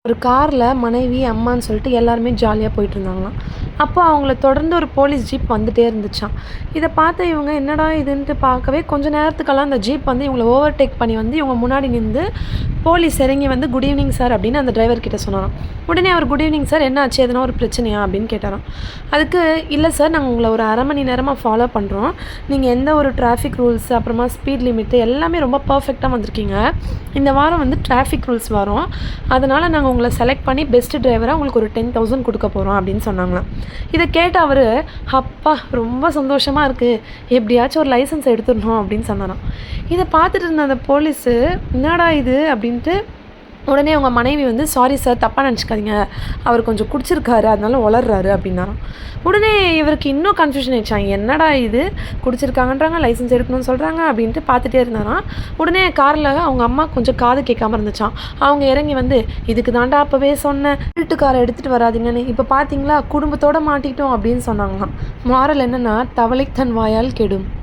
ஒரு காரில் மனைவி, அம்மான்னு சொல்லிட்டு எல்லாருமே ஜாலியா போயிட்டுருந்தாங்களாம். அப்போ அவங்கள தொடர்ந்து ஒரு போலீஸ் ஜீப் வந்துட்டே இருந்துச்சாம். இத பார்த்த இவங்க என்னடா இதுன்ட்டு பார்க்கவே கொஞ்ச நேரத்துக்கெல்லாம் அந்த ஜீப் வந்து இவங்கள ஓவர்டேக் பண்ணி வந்து இவங்க முன்னாடி நிந்து, போலீஸ் இறங்கி வந்து குட் ஈவினிங் சார் அப்படின்னு அந்த டிரைவர் கிட்ட சொன்னாராம். உடனே அவர் குட் ஈவினிங் சார் என்ன ஆச்சு? எதனா ஒரு பிரச்சனையா? அப்படின்னு கேட்டாராம். அதுக்கு இல்ல சார் நாங்க உங்கள ஒரு 1/2 மணி நேரமா ஃபாலோ பண்றோம். நீங்க எந்த ஒரு டிராஃபிக் ரூல்ஸ் அப்புறமா ஸ்பீட் லிமிட் எல்லாமே ரொம்ப பெர்ஃபெக்ட்டா வந்திருக்கீங்க. இந்த வாரம் வந்து டிராஃபிக் ரூல்ஸ் வரும். அதனால நாங்க உங்கள செலக்ட் பண்ணி பெஸ்ட் டிரைவரா உங்களுக்கு ஒரு 10,000 குடுக்க போறோம் அப்படின்னு சொன்னாங்களாம். இத கேட்ட அவரு, அப்பா! ரொம்ப சந்தோஷமா இருக்கு. எப்படியாச்சும் ஒரு லைசென்ஸ் எடுத்துடணும் அப்படின்னு சொன்னாராம். இத பார்த்துட்டு இருந்த அந்த போலீஸு, என்னடா இது அப்படின்ட்டு உடனே அவங்க மனைவி வந்து, "சாரி சார் தப்பா நெனச்சுக்காதீங்க. அவர் கொஞ்சம் குடிச்சிருக்காரு. அதனால ஒளர்றாரு" அப்படின்னாராம். உடனே இவருக்கு இன்னும் கன்ஃப்யூஷன் ஆயிடுச்சாம். என்னடா இது குடிச்சிருக்காங்கன்றாங்க, லைசென்ஸ் எடுக்கணும்னு சொல்றாங்க அப்படின்ட்டு பார்த்துட்டே இருந்தாராம். உடனே கார்ல அவங்க அம்மா கொஞ்சம் காது கேட்காம இருந்துச்சாம். அவங்க இறங்கி வந்து, "இதுக்கு தான்டா அப்பவே சொன்னேன். திருட்டு கார எடுத்துட்டு வராதீங்கன்னு. இப்ப பார்த்தீங்களா குடும்பத்தோட மாட்டிக்கிட்டோம்" அப்படின்னு சொன்னாங்களாம். மாரல் என்னன்னா, "தவளை தன் வாயால் கெடும்."